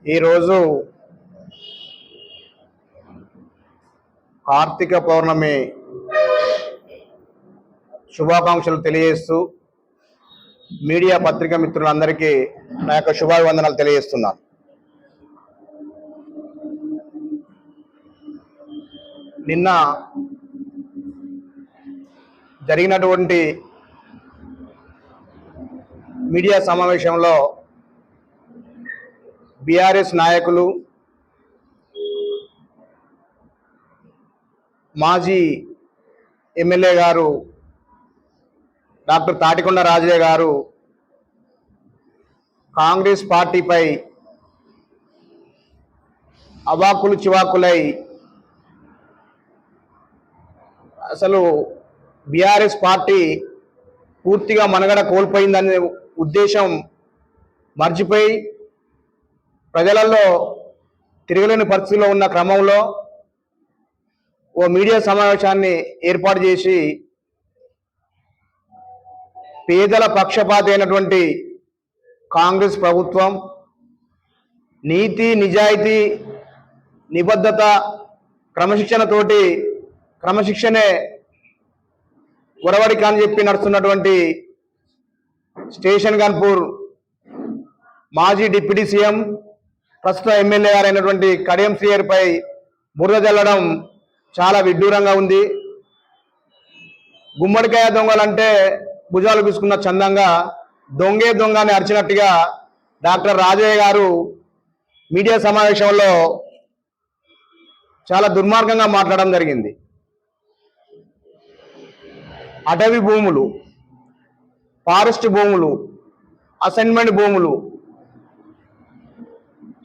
ఈరోజు కార్తీక పౌర్ణమి శుభాకాంక్షలు తెలియజేస్తూ మీడియా పత్రికా మిత్రులందరికీ నా యొక్క శుభాభివందనాలు తెలియజేస్తున్నాను. నిన్న జరిగినటువంటి మీడియా సమావేశంలో బీఆర్ఎస్ నాయకులు, మాజీ ఎమ్మెల్యే గారు డాక్టర్ తాటికొండ రాజయ్య గారు కాంగ్రెస్ పార్టీపై అవాకులు చివాకులై అసలు బీఆర్ఎస్ పార్టీ పూర్తిగా మనుగడ కోల్పోయిందనే ఉద్దేశం మర్చిపోయి ప్రజలలో తిరగలేని పరిస్థితిలో ఉన్న క్రమంలో ఓ మీడియా సమావేశాన్ని ఏర్పాటు చేసి పేదల పక్షపాతి అయినటువంటి కాంగ్రెస్ ప్రభుత్వం నీతి, నిజాయితీ, నిబద్ధత, క్రమశిక్షణే ఒరవడిక అని చెప్పి నడుస్తున్నటువంటి స్టేషన్ గన్పూర్ మాజీ డిప్యూటీ సీఎం, ప్రస్తుత ఎమ్మెల్యే గారు అయినటువంటి కడియం శ్రీహరిపై బురద జల్లడం చాలా విడ్డూరంగా ఉంది. గుమ్మడికాయ దొంగలంటే భుజాలు తీసుకున్న చందంగా దొంగే దొంగ అని అరిచినట్టుగా డాక్టర్ రాజయ్య గారు మీడియా సమావేశంలో చాలా దుర్మార్గంగా మాట్లాడడం జరిగింది. అటవీ భూములు, ఫారెస్ట్ భూములు, అసైన్మెంట్ భూములు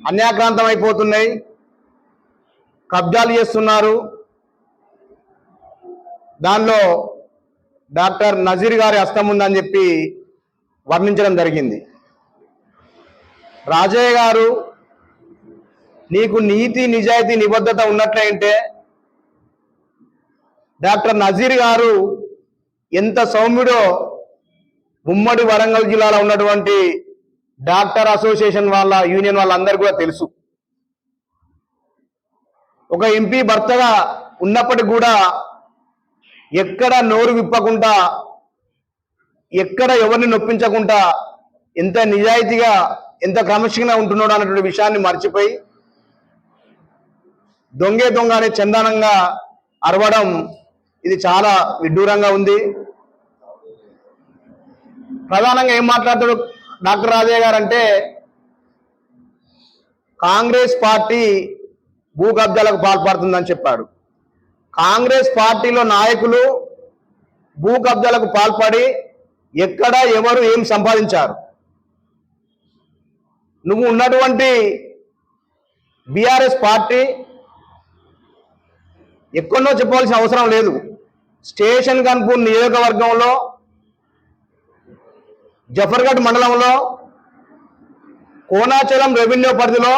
అన్యాక్రాంతం అయిపోతున్నాయి, కబ్జాలు చేస్తున్నారు. దానిలో డాక్టర్ నజీర్ గారి హస్తం ఉందని చెప్పి వర్ణించడం జరిగింది. రాజయ్య గారు, నీకు నీతి, నిజాయితీ, నిబద్ధత ఉన్నట్లయితే డాక్టర్ నజీర్ గారు ఎంత సౌమ్యుడో ఉమ్మడి వరంగల్ జిల్లాలో ఉన్నటువంటి డాక్టర్ అసోసియేషన్ వాళ్ళ యూనియన్ వాళ్ళందరూ కూడా తెలుసు. ఒక ఎంపీ భర్తగా ఉన్నప్పటికీ కూడా ఎక్కడ నోరు విప్పకుండా, ఎక్కడ ఎవరిని నొప్పించకుండా ఎంత నిజాయితీగా, ఎంత క్రమశిక్షణ ఉంటున్నాడు అన్నటువంటి విషయాన్ని మర్చిపోయి దొంగే దొంగ అనే చందానంగా అరవడం ఇది చాలా విడ్డూరంగా ఉంది. ప్రధానంగా ఏం మాట్లాడతాడు డాక్టర్ రాజయ్య గారు అంటే, కాంగ్రెస్ పార్టీ భూ కబ్జాలకు పాల్పడుతుందని చెప్పాడు. కాంగ్రెస్ పార్టీలో నాయకులు భూ కబ్జాలకు పాల్పడి ఎక్కడ ఎవరు ఏం సంపాదించారు? నువ్వు ఉన్నటువంటి బీఆర్ఎస్ పార్టీ ఎక్కడో చెప్పవలసిన అవసరం లేదు. స్టేషన్ గన్పూర్ నియోజకవర్గంలో జఫర్గఢ్ మండలంలో కోనాచలం రెవెన్యూ పరిధిలో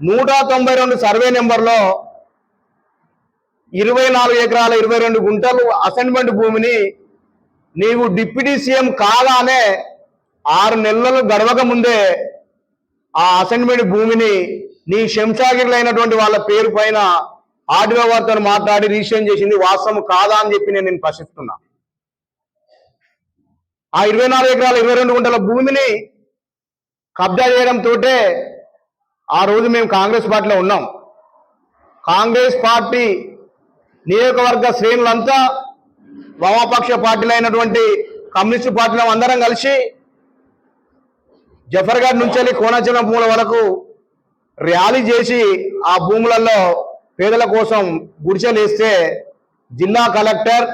192 సర్వే నెంబర్లో 24 ఎకరాల 22 గుంటలు అసైన్మెంట్ భూమిని నీవు డిప్యూటీ సీఎం కాగానే 6 నెలలు గడవక ముందే ఆ అసైన్మెంట్ భూమిని నీ శంషాగిరిలో అయినటువంటి వాళ్ళ పేరు పైన ఆర్డీఓ వారితో మాట్లాడి రిజిస్ట్రేషన్ చేసింది వాస్తవం కాదా అని చెప్పి నేను ప్రశ్నిస్తున్నా. ఆ 24 ఎకరాల 22 గుంటల భూమిని కబ్జా చేయడంతో ఆ రోజు మేము కాంగ్రెస్ పార్టీలో ఉన్నాం. కాంగ్రెస్ పార్టీ నియోజకవర్గ శ్రేణులంతా వామపక్ష పార్టీలు అయినటువంటి కమ్యూనిస్టు పార్టీలు అందరం కలిసి జఫర్గఢ్ నుంచి కోనాచలం భూముల వరకు ర్యాలీ చేసి ఆ భూములలో పేదల కోసం గుడిసెలేస్తే జిల్లా కలెక్టర్,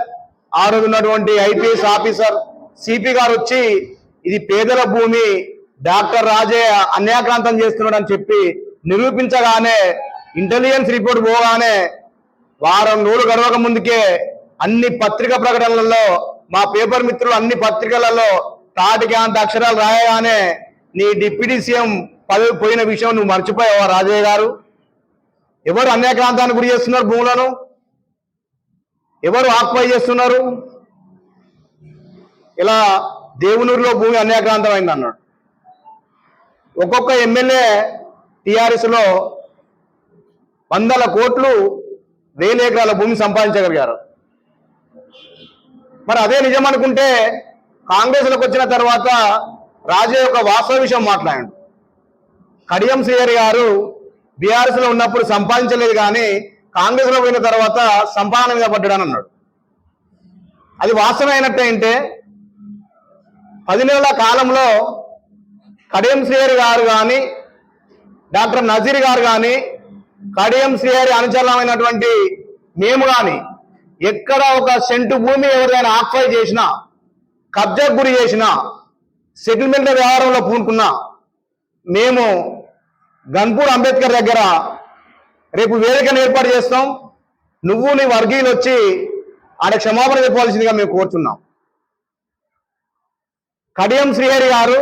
ఆ రోజు ఉన్నటువంటి ఐపీఎస్ ఆఫీసర్ సిపి గారు వచ్చి ఇది పేదల భూమి, డాక్టర్ రాజయ్య అన్యాక్రాంతం చేస్తున్నాడు అని చెప్పి నిరూపించగానే, ఇంటెలిజెన్స్ రిపోర్ట్ పోగానే వారం రోజులు గడవక ముందుకే అన్ని పత్రికా ప్రకటనలలో మా పేపర్ మిత్రులు అన్ని పత్రికలలో తాటికి అంత అక్షరాలు రాయగానే నీ డిప్యూటీ సీఎం పదవి పోయిన విషయం నువ్వు మర్చిపోయావా రాజయ్య గారు? ఎవరు అన్యాక్రాంతానికి గురి చేస్తున్నారు? భూములను ఎవరు ఆక్యుపై చేస్తున్నారు? ఇలా దేవునూరులో భూమి అన్యాక్రాంతమైంది అన్నాడు. ఒక్కొక్క ఎమ్మెల్యే టీఆర్ఎస్లో వందల కోట్లు 1000 ఎకరాల భూమి సంపాదించగలిగారు. మరి అదే నిజం అనుకుంటే కాంగ్రెస్లోకి వచ్చిన తర్వాత రాజే ఒక వాస్తవ విషయం మాట్లాడాడు. కడియం శ్రీహరి గారు బీఆర్ఎస్లో ఉన్నప్పుడు సంపాదించలేదు, కానీ కాంగ్రెస్లో పోయిన తర్వాత సంపాదన మీద పడ్డాడని అన్నాడు. అది వాస్తవమైనట్టే అంటే 10 నెలల కాలంలో కడియం శ్రీహరి గారు కానీ డాక్టర్ నజీర్ గారు కానీ కడియం శ్రీహరి అనుచరులమైనటువంటి మేము కానీ ఎక్కడ ఒక సెంటు భూమి ఎవరైనా ఆక్యుపై చేసినా, కబ్జాకు గురి చేసినా, సెటిల్మెంట్ వ్యవహారంలో పూనుకున్నా మేము గన్పూర్ అంబేద్కర్ దగ్గర రేపు వేదికను ఏర్పాటు చేస్తాం. నువ్వు నీ వర్గీయులు వచ్చి ఆడ క్షమాపణ చెప్పవలసిందిగా మేము కోరుతున్నాం. కడియం శ్రీహరి గారు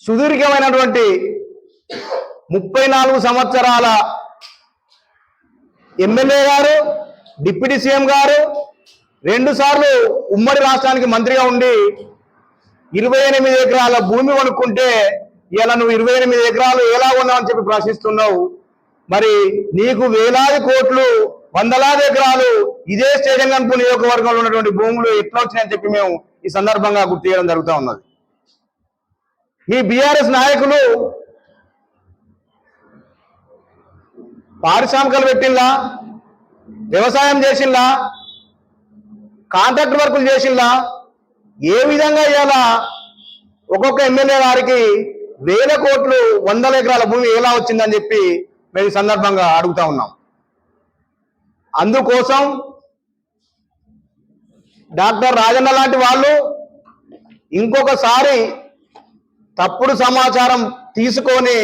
సుదీర్ఘమైనటువంటి 34 సంవత్సరాల ఎమ్మెల్యే గారు, డిప్యూటీ సీఎం గారు, 2 సార్లు ఉమ్మడి రాష్ట్రానికి మంత్రిగా ఉండి 28 ఎకరాల భూమి కొనుక్కుంటే ఇలా నువ్వు 28 ఎకరాలు ఎలా ఉన్నావని చెప్పి ప్రశ్నిస్తున్నావు. మరి నీకు వేలాది కోట్లు, వందలాది ఎకరాలు ఇదే స్టేడియం గన్పూర్ నియోజకవర్గంలో ఉన్నటువంటి భూములు ఎట్లా వచ్చినాయని చెప్పి మేము ఈ సందర్భంగా గుర్తు చేయడం జరుగుతూ ఉన్నది. మీ బీఆర్ఎస్ నాయకులు పారిశ్రామికలు పెట్టిందా, వ్యవసాయం చేసిందా, కాంట్రాక్ట్ వర్కులు చేసిందా, ఏ విధంగా ఇవాళ ఒక్కొక్క ఎమ్మెల్యే గారికి 1000 కోట్లు, 100 ఎకరాల భూమి ఎలా వచ్చిందని చెప్పి మేము ఈ సందర్భంగా అడుగుతా ఉన్నాం. అందుకోసం డాక్టర్ రాజన్న లాంటి వాళ్ళు ఇంకొకసారి తప్పుడు సమాచారం తీసుకొని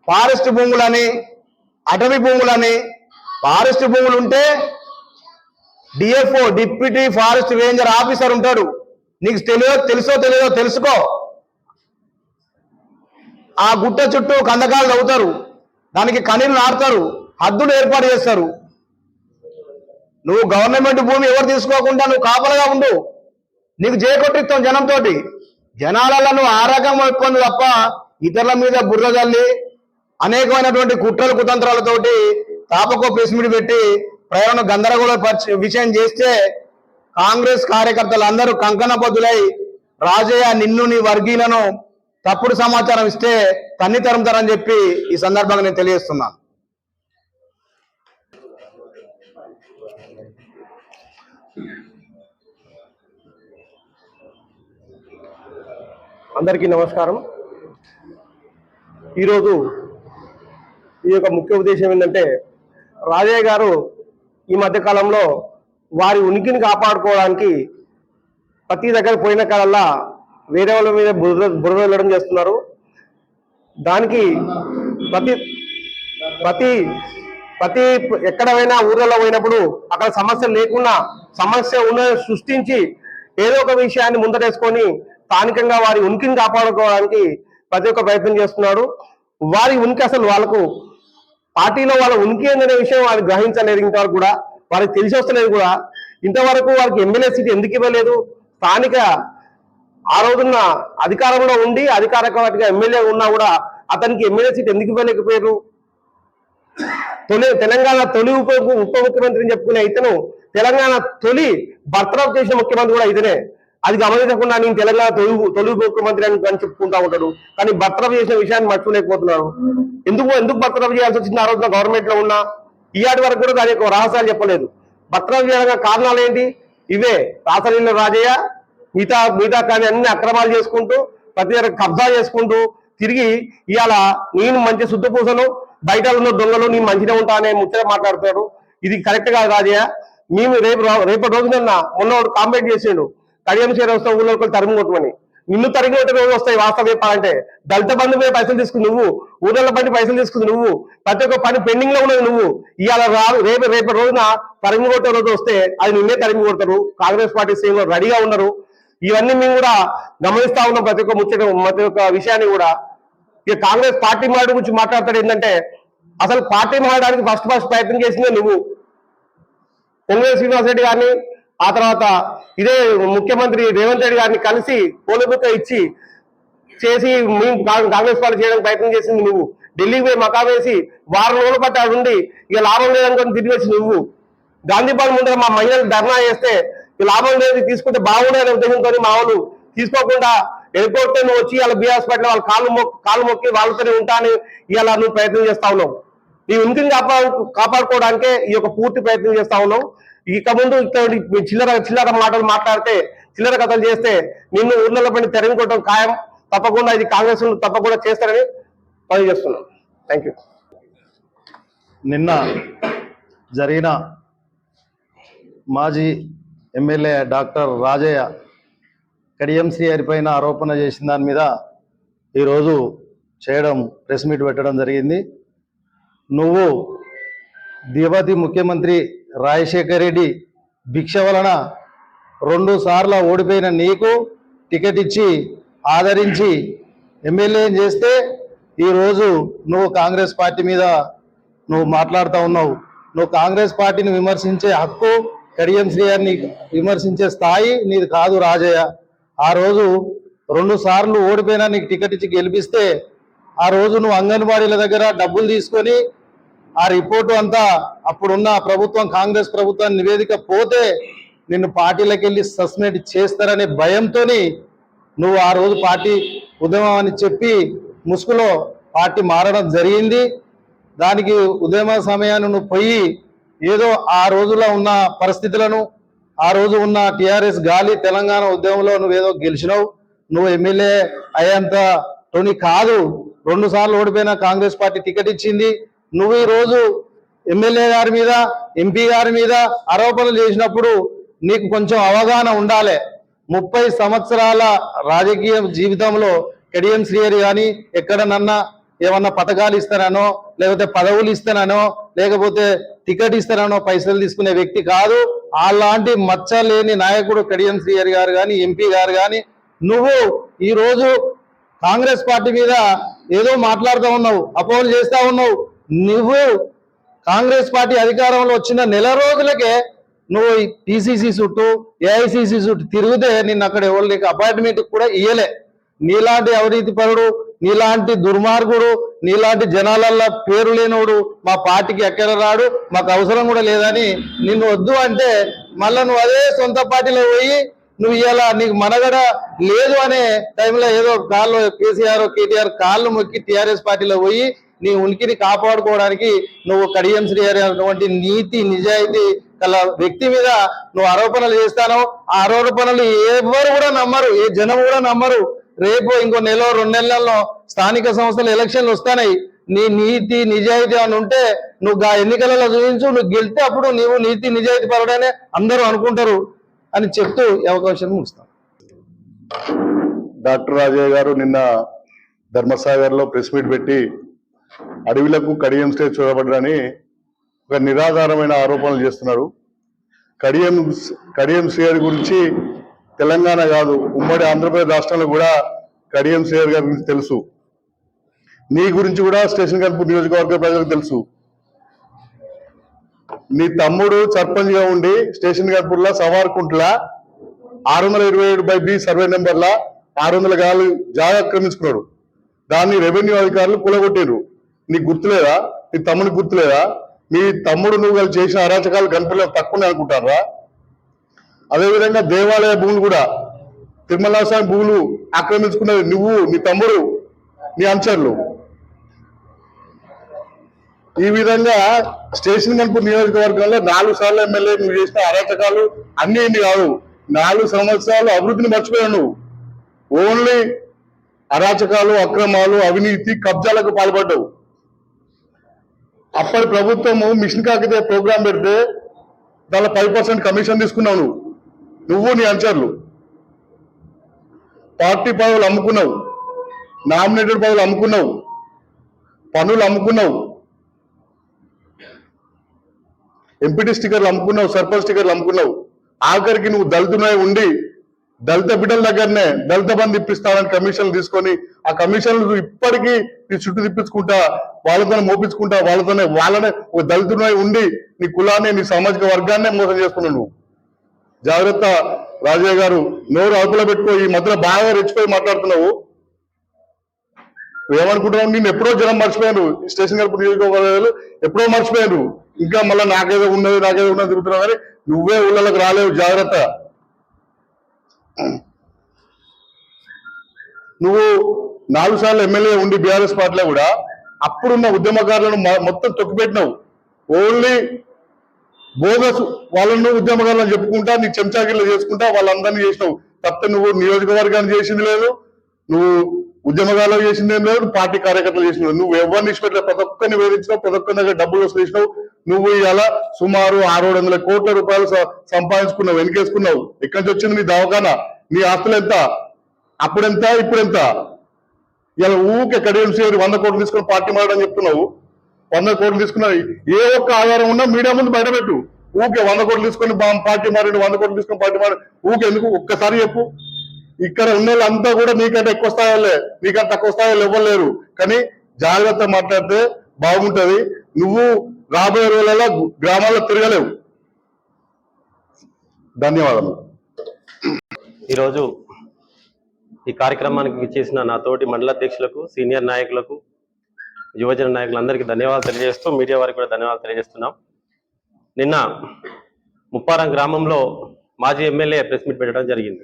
ఫారెస్ట్ భూములని, అటవీ భూములని, ఫారెస్ట్ భూములు ఉంటే DFO deputy forest ranger officer ఉంటాడు, నీకు తెలుసో తెలియదో తెలుసుకో. ఆ గుట్ట చుట్టూ కందకాలు తవ్వుతారు, దానికి కనీలు నాటుతారు, హద్దులు ఏర్పాటు చేస్తారు. నువ్వు గవర్నమెంట్ భూమి ఎవరు తీసుకోకుండా నువ్వు కాపలగా ఉండు, నీకు జయకొట్టిస్తాం జనంతో. జనాలలో నువ్వు ఆ రకం ఎక్కువ తప్ప ఇతరుల మీద బుర్ర జల్లి అనేకమైనటువంటి కుట్రలు కుతంత్రాలతోటి తాపకో ప్రెస్ మీట్ పెట్టి ప్రయాణం గందరగోళ విషయం చేస్తే కాంగ్రెస్ కార్యకర్తలు అందరూ కంకణబద్దులై రాజయ్య నిన్ను నీ వర్గీయులను తప్పుడు సమాచారం ఇస్తే తన్ని తరుముతారని చెప్పి ఈ సందర్భంగా నేను తెలియజేస్తున్నాను. అందరికీ నమస్కారం. ఈరోజు ఈ యొక్క ముఖ్య ఉద్దేశం ఏంటంటే, రాజయ్య గారు ఈ మధ్యకాలంలో వారి ఉనికిని కాపాడుకోవడానికి ప్రతి దగ్గర పోయిన కాలల్లా వేరే వాళ్ళ మీద బురద వెళ్ళడం చేస్తున్నారు. దానికి ప్రతి ప్రతి ప్రతి ఎక్కడైనా ఊర్లలో పోయినప్పుడు అక్కడ సమస్య లేకుండా సమస్య ఉన్నది సృష్టించి ఏదో ఒక విషయాన్ని ముందరేసుకొని స్థానికంగా వారి ఉనికిని కాపాడుకోవడానికి ప్రతి ఒక్క ప్రయత్నం చేస్తున్నాడు. వారి ఉనికి అసలు వాళ్ళకు పార్టీలో వాళ్ళ ఉనికి ఏందనే విషయం వారికి గ్రహించలేదు, ఇంతవరకు కూడా వారికి తెలిసి వస్తలేదు కూడా. ఇంతవరకు వారికి ఎమ్మెల్యే సీట్ ఎందుకు ఇవ్వలేదు? స్థానిక ఆ రోజున్న అధికారంలో ఉండి అధికారికంగా ఎమ్మెల్యే ఉన్నా కూడా అతనికి ఎమ్మెల్యే సీట్ ఎందుకు ఇవ్వలేకపోయారు? తెలంగాణ తొలి ఉప ముఖ్యమంత్రిని చెప్పుకునే ఇతను తెలంగాణ తొలి బర్తరఫ్ చేసిన ముఖ్యమంత్రి కూడా ఇతనే. అది గమనించకుండా నేను తెలంగాణ తొలి ముఖ్యమంత్రి అని చెప్పుకుంటా ఉంటాడు, కానీ బర్తరఫ్ చేసిన విషయాన్ని మర్చిపోలేకపోతున్నాడు. ఎందుకు బర్తరఫ్ చేయాల్సి వచ్చింది? ఆ రోజున గవర్నమెంట్ లో ఉన్నా ఈయాటి వరకు కూడా దాని యొక్క రహస్యాలు చెప్పలేదు. బర్తరఫ్ చేయడానికి కారణాలు ఏంటి? ఇవే రాసలీల రాజయ్య మిగతా కానీ అన్ని అక్రమాలు చేసుకుంటూ ప్రతి కబ్జా చేసుకుంటూ తిరిగి ఇవాళ నేను మంచి శుద్ధపూసను బయట ఉన్న దొంగలు నేను మంచిగా ఉంటా అనే ముచ్చట మాట్లాడుతాడు. ఇది కరెక్ట్ కాదు రాజయ్య. మేము రేపటి రోజున మొన్న కాంప్లైంట్ చేసిండు, కడియం చేర వస్తాం ఊళ్ళో తరిమి కొట్టమని. నిన్ను తరిగి కొట్టే రోజు వస్తాయి. వాస్తవం చెప్పాలంటే దళిత బంధు మీద పైసలు తీసుకుంది నువ్వు, ఊళ్ళో పని పైసలు తీసుకుంది నువ్వు, ప్రతి ఒక్క పని పెండింగ్ లో ఉన్నది నువ్వు. ఇవాళ రేపటి రోజున తరిమి కొట్టే రోజు వస్తే అది నిన్నే తరిమి కొడతారు. కాంగ్రెస్ పార్టీ సీఎంలో రెడీగా ఉన్నారు. ఇవన్నీ మేము కూడా గమనిస్తా ఉన్నాం. ప్రతి ఒక్క విషయాన్ని కూడా. ఇక కాంగ్రెస్ పార్టీ మారడం గురించి మాట్లాడతాడు. ఏంటంటే అసలు పార్టీ మారడానికి ఫస్ట్ ప్రయత్నం చేసిందే నువ్వు. పొంగులేటి శ్రీనివాసరెడ్డి గారిని ఆ తర్వాత ఇదే ముఖ్యమంత్రి రేవంత్ రెడ్డి గారిని కలిసి పోలిబుక్క ఇచ్చి చేసి మేము కాంగ్రెస్ పార్టీ చేయడానికి ప్రయత్నం చేసింది నువ్వు. ఢిల్లీకి పోయి మకా వేసి వారం రోజులు పట్టి అక్కడ ఉండి ఇక లాభం లేదనుకొని తిరిగి వచ్చి నువ్వు గాంధీ భవన్ ముందర మా మహిళలు ధర్నా చేస్తే ఈ లాభం లేదు తీసుకుంటే బాగుండేది ఉద్దేశంతో మా వాళ్ళు తీసుకోకుండా ఎయిర్పోర్ట్ నువ్వు వచ్చి ఇలా బి హాస్పిటల్ వాళ్ళ కాళ్ళు మొక్కి వాళ్ళతోనే ఉంటాను ఇలా నువ్వు ప్రయత్నం చేస్తా ఉన్నావు. నీ ఉనికిని కాపాడుకోవడానికే ఈ యొక్క పూర్తి ప్రయత్నం చేస్తా ఉన్నావు. ఇక ముందు ఇక్కడ చిల్లర మాటలు మాట్లాడితే చిల్లర కథలు చేస్తే నిన్ను ఊర్లలో పని తెరగొట్టడం ఖాయం. తప్పకుండా ఇది కాంగ్రెస్ తప్పకుండా చేస్తారని పనిచేస్తున్నాం. Thank you. నిన్న జరిగిన మాజీ ఎమ్మెల్యే డాక్టర్ రాజయ్య కడియం శ్రీహరి పైన ఆరోపణ చేసిన దాని మీద ఈరోజు ప్రెస్ మీట్ పెట్టడం జరిగింది. నువ్వు దివంగత ముఖ్యమంత్రి రాజశేఖర్ రెడ్డి భిక్ష వలన 2 సార్లు ఓడిపోయిన నీకు టికెట్ ఇచ్చి ఆదరించి ఎమ్మెల్యే చేస్తే ఈరోజు నువ్వు కాంగ్రెస్ పార్టీ మీద నువ్వు మాట్లాడుతూ ఉన్నావు. నువ్వు కాంగ్రెస్ పార్టీని విమర్శించే హక్కు, కడియం శ్రీహరిని విమర్శించే స్థాయి నీది కాదు రాజయ్య. ఆ రోజు 2 సార్లు ఓడిపోయినా నీకు టికెట్ ఇచ్చి గెలిపిస్తే ఆ రోజు నువ్వు అంగన్వాడీల దగ్గర డబ్బులు తీసుకొని ఆ రిపోర్టు అంతా అప్పుడున్న ప్రభుత్వం కాంగ్రెస్ ప్రభుత్వం నివేదిక పోతే నిన్ను పార్టీలకు వెళ్ళి సస్పెండ్ చేస్తారనే భయంతో నువ్వు ఆ రోజు పార్టీ ఉద్యమం అని చెప్పి ముసుగులో పార్టీ మారడం జరిగింది. దానికి ఉద్యమ సమయాన్ని నువ్వు పోయి ఏదో ఆ రోజులో ఉన్న పరిస్థితులను, ఆ రోజు ఉన్న టిఆర్ఎస్ గాలి తెలంగాణ ఉద్యమంలో నువ్వేదో గెలిచినావు. నువ్వు ఎమ్మెల్యే అయ్యేంత టోని కాదు. 2 సార్లు ఓడిపోయిన కాంగ్రెస్ పార్టీ టికెట్ ఇచ్చింది. నువ్వు ఈ రోజు ఎమ్మెల్యే గారి మీద, ఎంపీ గారి మీద ఆరోపణలు చేసినప్పుడు నీకు కొంచెం అవగాహన ఉండాలి. 30 సంవత్సరాల రాజకీయ జీవితంలో కడియం శ్రీహరి కానీ ఎక్కడనన్నా ఏమన్నా పథకాలు ఇస్తానో, లేకపోతే పదవులు ఇస్తానో, లేకపోతే టికెట్ ఇస్తానో పైసలు తీసుకునే వ్యక్తి కాదు. అలాంటి మచ్చ లేని నాయకుడు కడియం శ్రీహరి గారు కానీ, ఎంపీ గారు కానీ. నువ్వు ఈరోజు కాంగ్రెస్ పార్టీ మీద ఏదో మాట్లాడుతూ ఉన్నావు, అపోహలు చేస్తూ ఉన్నావు. నువ్వు కాంగ్రెస్ పార్టీ అధికారంలో వచ్చిన నెల రోజులకే నువ్వు పిసిసి చుట్టూ, ఏఐసిసి చుట్టూ తిరిగితే నిన్ను అక్కడ ఎవరు నీకు అపాయింట్మెంట్ కూడా ఇయ్యలే. నీలాంటి అవినీతి పరుడు, నీలాంటి దుర్మార్గుడు, నీలాంటి జనాలల్లో పేరు లేనోడు మా పార్టీకి ఎక్కడ రాడు, మాకు అవసరం కూడా లేదని నిన్ను వద్దు అంటే మళ్ళా నువ్వు అదే సొంత పార్టీలో పోయి నువ్వు ఇలా నీకు మనగడ లేదు అనే టైంలో ఏదో కాళ్ళు కేసీఆర్ కేటీఆర్ కాళ్ళు మొక్కి టీఆర్ఎస్ పార్టీలో పోయి నీ ఉనికిని కాపాడుకోవడానికి నువ్వు కడియం శ్రీహరి అటువంటి నీతి నిజాయితీ గల వ్యక్తి మీద నువ్వు ఆరోపణలు చేస్తానో ఆ ఆరోపణలు ఎవరు కూడా నమ్మరు, ఏ జనం కూడా నమ్మరు. రేపు ఇంకో 1-2 నెలల్లో స్థానిక సంస్థల ఎలక్షన్లు వస్తాయి. నీ నీతి నిజాయితీ అని ఉంటే నువ్వు ఆ ఎన్నికలలో చూపించు, నువ్వు గెలిస్తే అప్పుడు నీవు నీతి నిజాయితీ పరుడనే అందరూ అనుకుంటారు అని చెప్తూ ఈ అవకాశం ముగిస్తాను. డాక్టర్ రాజయ్య గారు నిన్న ధర్మసాగర్ లో ప్రెస్ మీట్ పెట్టి అడవిలకు కడియం స్టేజ్ చూడబడ్డని ఒక నిరాధారమైన ఆరోపణలు చేస్తున్నారు. కడియం శ్రీహరి గురించి తెలంగాణ కాదు, ఉమ్మడి ఆంధ్రప్రదేశ్ రాష్ట్రంలో కూడా కడియం శ్రీహరి గారి గురించి తెలుసు. నీ గురించి కూడా స్టేషన్ కన్పూర్ నియోజకవర్గ ప్రజలకు తెలుసు. నీ తమ్ముడు సర్పంచ్ గా ఉండి స్టేషన్ కన్పూర్లో సవార్కుంట్ల 627/B సర్వే నెంబర్ల 600 గాలు జాగా ఆక్రమించుకున్నాడు. దాన్ని రెవెన్యూ అధికారులు కూలగొట్టారు. నీకు గుర్తులేదా? నీ తమ్ముడికి గుర్తులేదా? మీ తమ్ముడు నువ్వు కలిసి చేసిన అరాచకాలు కన్పూర్లో తక్కువనే అనుకుంటారా? అదేవిధంగా దేవాలయ భూములు కూడా, తిరుమల స్వామి భూములు ఆక్రమించుకున్నది నువ్వు, నీ తమ్ముడు, నీ అనుచరులు. ఈ విధంగా స్టేషన్ కన్పూర్ నియోజకవర్గంలో 4 సార్లు ఎమ్మెల్యే నువ్వు చేసిన అరాచకాలు అన్ని ఇన్ని కాదు. 4 సంవత్సరాలు అభివృద్ధిని మర్చిపోయావు నువ్వు. ఓన్లీ అరాచకాలు, అక్రమాలు, అవినీతి, కబ్జాలకు పాల్పడ్డావు. అప్పటి ప్రభుత్వము మిషన్ కాకతీయ ప్రోగ్రాం పెడితే దానిలో 5% కమిషన్ తీసుకున్నావు నువ్వు నీ అనుచరులు. పార్టీ పదవులు అమ్ముకున్నావు, నామినేటెడ్ పదవులు అమ్ముకున్నావు, పనులు అమ్ముకున్నావు, ఎంపీటీ స్టిక్కర్లు అమ్ముకున్నావు, సర్పంచ్ స్టిక్కర్లు అమ్ముకున్నావు. ఆఖరికి నువ్వు దళితునే ఉండి దళిత బిడ్డల దగ్గరనే దళిత బంధు ఇప్పిస్తానని కమిషన్లు తీసుకొని ఆ కమిషన్లు ఇప్పటికీ నీ చుట్టూ తిప్పించుకుంటా, వాళ్ళతోనే మోపించుకుంటా, వాళ్ళనే ఒక దళితునే ఉండి నీ కులాన్ని, నీ సామాజిక వర్గాన్నే మోసం చేస్తున్నావు నువ్వు. జాగ్రత్త రాజయ్య గారు, నోరు అదుపులో పెట్టుకో. ఈ మధ్యలో బాగా రెచ్చిపోయి మాట్లాడుతున్నావు. ఏమనుకుంటున్నావు? నేను ఎప్పుడో జనం మర్చిపోయాను. స్టేషన్ గల్పు నియోజకవర్గాలు ఎప్పుడో మర్చిపోయాను. ఇంకా మళ్ళీ నాకేదో ఉన్నది తిరుగుతున్నావు కానీ నువ్వే ఊళ్ళలోకి రాలేవు. జాగ్రత్త. నువ్వు 4 సార్లు ఎమ్మెల్యే ఉండి బీఆర్ఎస్ పార్టీలో కూడా అప్పుడున్న ఉద్యమకారులను మొత్తం తొక్కిపెట్టినావు. ఓన్లీ బోగస్ వాళ్ళను ఉద్యమకారులను చెప్పుకుంటా, నీ చెంచాగిరిలో చేసుకుంటా వాళ్ళందరినీ చేసినావు. తప్ప నువ్వు నియోజకవర్గాన్ని చేసింది లేదు, నువ్వు ఉద్యమకారులు చేసింది ఏం లేదు, పార్టీ కార్యకర్తలు చేసినావు. నువ్వు ఎవరిని ఇష్టపెట్టినా ప్రతి ఒక్కరిని వేధించినావు, ప్రతి ఒక్కరి దగ్గర డబ్బులు వసూలు. నువ్వు ఇలా సుమారు 600 కోట్ల రూపాయలు సంపాదించుకున్నావు, వెనకేసుకున్నావు. ఎక్కడి నుంచి వచ్చింది నీ దవాఖానా? నీ ఆస్తులు ఎంత? అప్పుడెంత ఇప్పుడెంత? ఇలా ఊకే KDMC 100 కోట్లు తీసుకుని పార్టీ మారడం చెప్తున్నావు. 100 కోట్లు తీసుకున్నావు. ఏ ఒక్క ఆధారం ఉన్నా మీడియా ముందు బయటపెట్టు. ఊకే 100 కోట్లు తీసుకొని పార్టీ మారండి, 100 కోట్లు తీసుకొని పార్టీ మారండి. ఊకే ఎందుకు? ఒక్కసారి చెప్పు. ఇక్కడ ఉన్న వాళ్ళంతా కూడా నీకంటే ఎక్కువ స్థాయిలే, నీకంటే తక్కువ స్థాయిలో ఇవ్వలేరు. కానీ జాగ్రత్త మాట్లాడితే బాగుంటది. నువ్వు రాబోయే రోజులలో గ్రామాల్లో తిరగలేవు. ధన్యవాదాలు. ఈరోజు ఈ కార్యక్రమానికి చేసిన నా తోటి మండల అధ్యక్షులకు, సీనియర్ నాయకులకు, యువజన నాయకులందరికీ ధన్యవాదాలు తెలియజేస్తూ మీడియా వారికి కూడా ధన్యవాదాలు తెలియజేస్తున్నాం. నిన్న ముప్పారం గ్రామంలో మాజీ ఎమ్మెల్యే ప్రెస్ మీట్ పెట్టడం జరిగింది.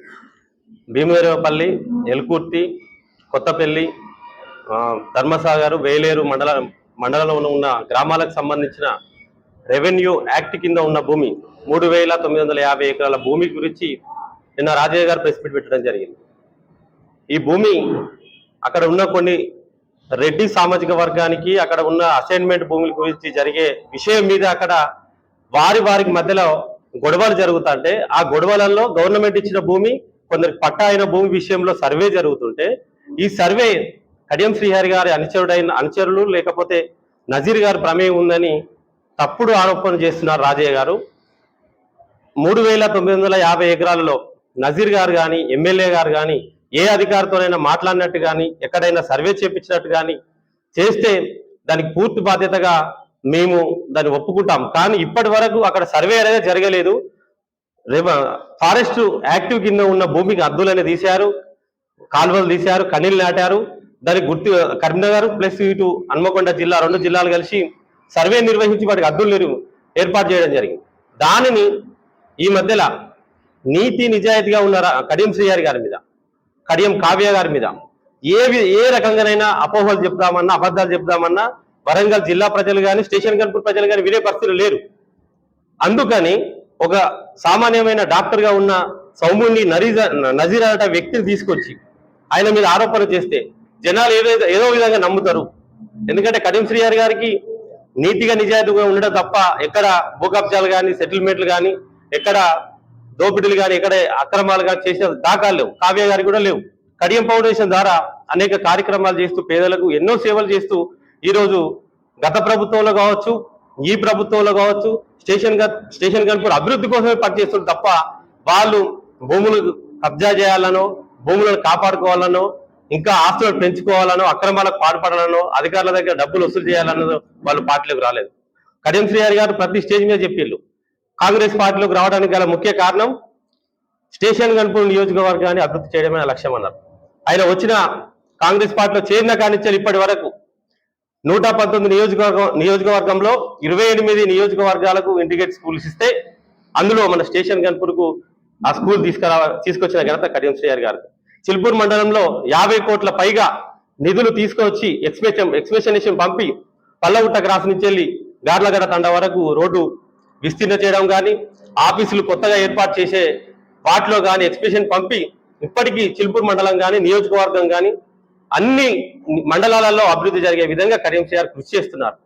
భీమదేవపల్లి, ఎల్కుర్తి, కొత్తపల్లి, ధర్మసాగర్, వేలేరు మండలంలో ఉన్న గ్రామాలకు సంబంధించిన రెవెన్యూ యాక్ట్ కింద ఉన్న భూమి 3,950 ఎకరాల భూమి గురించి నిన్న రాజయ్య గారు ప్రెస్ మీట్ పెట్టడం జరిగింది. ఈ భూమి అక్కడ ఉన్న కొన్ని రెడ్డి సామాజిక వర్గానికి అక్కడ ఉన్న అసైన్మెంట్ భూముల గురించి జరిగే విషయం మీద అక్కడ వారికి మధ్యలో గొడవలు జరుగుతుంటే ఆ గొడవలలో గవర్నమెంట్ ఇచ్చిన భూమి కొందరికి పట్టా అయిన భూమి విషయంలో సర్వే జరుగుతుంటే ఈ సర్వే కడియం శ్రీహరి గారి అనుచరులు లేకపోతే నజీర్ గారి ప్రమేయం ఉందని తప్పుడు ఆరోపణ చేస్తున్నారు రాజయ్య గారు. 3,950 ఎకరాలలో నజీర్ గారు కానీ ఎమ్మెల్యే గారు కానీ ఏ అధికారితోనైనా మాట్లాడినట్టు కానీ ఎక్కడైనా సర్వే చేపించినట్టు కానీ చేస్తే దానికి పూర్తి బాధ్యతగా మేము దాన్ని ఒప్పుకుంటాం. కానీ ఇప్పటి వరకు అక్కడ సర్వే అనేది జరగలేదు. ఫారెస్ట్ యాక్టివ్ కింద ఉన్న భూమికి హద్దులని తీశారు, కాలువలు తీశారు, కన్నీళ్ళు నాటారు. దానికి గుర్తు కరీంనగర్ ప్లస్ ఇటు హన్మకొండ జిల్లా 2 జిల్లాలు కలిసి సర్వే నిర్వహించి వాటికి హద్దులు ఏర్పాటు చేయడం జరిగింది. దానిని ఈ మధ్యలో నీతి నిజాయితీగా ఉన్న కడియం శ్రీహరి గారి మీద, కడియం కావ్య గారి మీద ఏ రకంగానైనా అపోహలు చెప్దామన్నా, అబద్ధాలు చెప్దామన్నా వరంగల్ జిల్లా ప్రజలు కానీ స్టేషన్ గన్పూర్ ప్రజలు కానీ వినే పరిస్థితులు లేరు. అందుకని ఒక సామాన్యమైన డాక్టర్ గా ఉన్న సౌముని నజీర్ అనే వ్యక్తిని తీసుకొచ్చి ఆయన మీద ఆరోపణ చేస్తే జనాలు ఏదో విధంగా నమ్ముతారు. ఎందుకంటే కడియం శ్రీహరి గారికి నీతిగా నిజాయితీగా ఉండడం తప్ప ఎక్కడ భూకబ్జాలు కానీ సెటిల్మెంట్లు కానీ ఎక్కడ దోపిడీలు కానీ ఎక్కడ అక్రమాలు కానీ చేసిన దాఖలు లేవు. కావ్య గారికి కూడా లేవు. కడియం ఫౌండేషన్ ద్వారా అనేక కార్యక్రమాలు చేస్తూ పేదలకు ఎన్నో సేవలు చేస్తూ ఈరోజు గత ప్రభుత్వంలో కావచ్చు, ఈ ప్రభుత్వంలో కావచ్చు స్టేషన్ గన్పూర్ అభివృద్ధి కోసమే పనిచేస్తున్నారు తప్ప వాళ్ళు భూములు కబ్జా చేయాలనో, భూములను కాపాడుకోవాలనో, ఇంకా ఆస్తులను పెంచుకోవాలనో, అక్రమాలకు పాల్పడాలనో, అధికారుల దగ్గర డబ్బులు వసూలు చేయాలన్నదో వాళ్ళు పార్టీలోకి రాలేదు. కడియం శ్రీహరి గారు ప్రతి స్టేజ్ మీద చెప్పిళ్ళు కాంగ్రెస్ పార్టీలోకి రావడానికి గల ముఖ్య కారణం స్టేషన్ గన్పూర్ నియోజకవర్గాన్ని అభివృద్ధి చేయడమే లక్ష్యం అన్నారు. ఆయన వచ్చిన కాంగ్రెస్ పార్టీలో చేరిన కానిచ్చారు ఇప్పటి వరకు 119 నియోజకవర్గంలో 28 నియోజకవర్గాలకు ఇంటిగ్రేట్ స్కూల్స్ ఇస్తే అందులో మన స్టేషన్ గన్పూర్కు ఆ స్కూల్ తీసుకొచ్చిన ఘనత కడియం శ్రీహరి గారు. చిల్పూర్ మండలంలో 50 కోట్ల పైగా నిధులు తీసుకొచ్చి ఎక్స్ప్రెషన్ పంపి పల్లగుట్ట క్రాస్ నుంచి వెళ్ళి గార్లగడ తండ వరకు రోడ్డు విస్తీర్ణ చేయడం కానీ, ఆఫీసులు కొత్తగా ఏర్పాటు చేసే వాటిలో కానీ ఎక్స్ప్రెషన్ పంపి ఇప్పటికీ చిల్పూర్ మండలం కానీ నియోజకవర్గం కానీ అన్ని మండలాలలో అభివృద్ధి జరిగే విధంగా కడియం శ్రీహరి కృషి చేస్తున్నారు.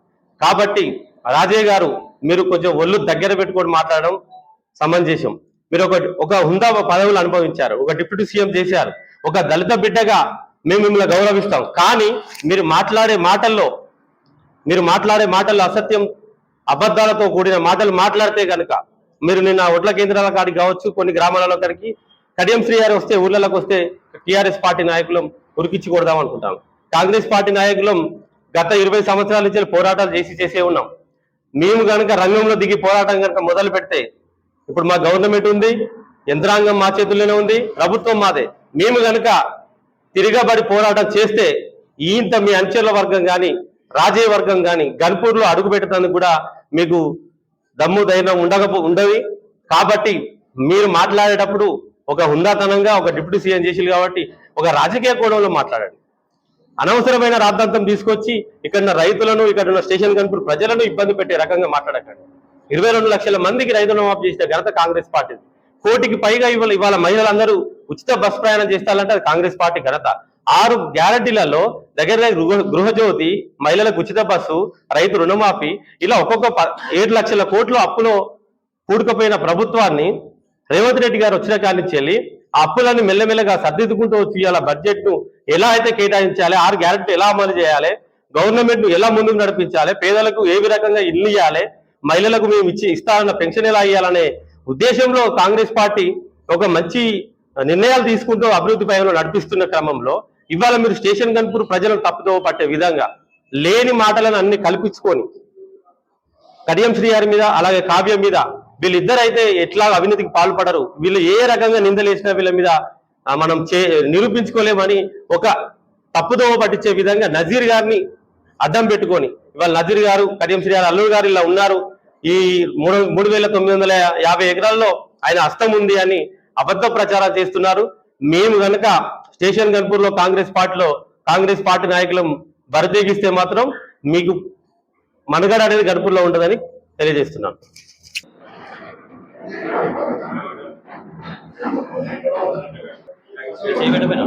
కాబట్టి రాజయ్య గారు మీరు కొంచెం ఒళ్ళు దగ్గర పెట్టుకొని మాట్లాడడం సమంజసం. మీరు ఒక హుందా పదవులు అనుభవించారు, ఒక డిప్యూటీ సీఎం చేశారు, ఒక దళిత బిడ్డగా మేము మిమ్మల్ని గౌరవిస్తాం. కానీ మీరు మాట్లాడే మాటల్లో అసత్యం, అబద్ధాలతో కూడిన మాటలు మాట్లాడితే కనుక మీరు నిన్న ఒడ్ల కేంద్రాల కాడికి కావచ్చు, కొన్ని గ్రామాలలో కాడికి కడియం శ్రీహరి వస్తే ఊర్లలోకి వస్తే టీఆర్ఎస్ పార్టీ నాయకులం ఉరికిచ్చి కొడదాం అనుకుంటాం. కాంగ్రెస్ పార్టీ నాయకులం గత 20 సంవత్సరాల నుంచి పోరాటాలు చేసే ఉన్నాం. మేము కనుక రంగంలో దిగి పోరాటం కనుక మొదలు పెడితే ఇప్పుడు మా గవర్నమెంట్ ఉంది, యంత్రాంగం మా చేతుల్లోనే ఉంది, ప్రభుత్వం మాదే. మేము కనుక తిరగబడి పోరాటం చేస్తే ఇంత మీ అంచెల వర్గం కానీ రాజీయ వర్గం కానీ గన్పూర్లో అడుగు పెట్టడానికి కూడా మీకు దమ్ము ధైర్యం ఉండవి. కాబట్టి మీరు మాట్లాడేటప్పుడు ఒక హుందాతనంగా ఒక డిప్యూటీ సీఎం చేసిరు కాబట్టి ఒక రాజకీయ కోణంలో మాట్లాడండి. అనవసరమైన రాద్ధాంతం తీసుకొచ్చి ఇక్కడ రైతులను ఇక్కడ స్టేషన్ గన్పూర్ ప్రజలను ఇబ్బంది పెట్టే రకంగా మాట్లాడకండి. 22 లక్షల మందికి రైతు రుణమాఫీ చేసిన ఘనత కాంగ్రెస్ పార్టీ. కోటికి పైగా ఇవాళ మహిళలందరూ ఉచిత బస్ ప్రయాణం చేస్తారంటే అది కాంగ్రెస్ పార్టీ ఘనత. 6 గ్యారంటీలలో దగ్గర గృహజ్యోతి, మహిళలకు ఉచిత బస్సు, రైతు రుణమాఫీ, ఇలా ఒక్కొక్క 7 లక్షల కోట్ల అప్పులో కూడుకుపోయిన ప్రభుత్వాన్ని రేవంత్ రెడ్డి గారు వచ్చిన కాడి నుంచి వెళ్ళి ఆ అప్పులను మెల్లమెల్లగా సర్దిద్దుకుంటూ వచ్చి ఇలా బడ్జెట్ ను ఎలా అయితే కేటాయించాలి, 6 గ్యారెంటీ ఎలా అమలు చేయాలి, గవర్నమెంట్ ను ఎలా ముందుకు నడిపించాలి, పేదలకు ఏ రకంగా ఇల్లు ఇవ్వాలి, మహిళలకు మేము ఇస్తానన్న పెన్షన్ ఎలా ఇవ్వాలనే ఉద్దేశంలో కాంగ్రెస్ పార్టీ ఒక మంచి నిర్ణయాలు తీసుకుంటూ అభివృద్ధి పైన నడిపిస్తున్న క్రమంలో ఇవాళ మీరు స్టేషన్ గన్పూర్ ప్రజలను తప్పుదో పట్టే విధంగా లేని మాటలను అన్ని కల్పించుకొని కడియం శ్రీ గారి మీద అలాగే కావ్య మీద వీళ్ళిద్దరైతే ఎట్లా అవినీతికి పాల్పడరు, వీళ్ళు ఏ రకంగా నిందలేసినా వీళ్ళ మీద మనం నిరూపించుకోలేమని ఒక తప్పుదోవ పట్టించే విధంగా నజీర్ గారిని అడ్డం పెట్టుకొని ఇవాళ నజీర్ గారు, కడియం శ్రీ గారు, అల్లూరు గారు ఇలా ఉన్నారు, ఈ 3,950 ఎకరాల్లో ఆయన హస్తం ఉంది అని అబద్ధ ప్రచారం చేస్తున్నారు. మేము కనుక స్టేషన్ గన్పూర్ లో కాంగ్రెస్ పార్టీ నాయకులు బరితెగిస్తే మాత్రం మీకు మనుగడ అనేది గన్పూర్లో ఉంటుందని తెలియజేస్తున్నాం. చేయబెట్టబోయినా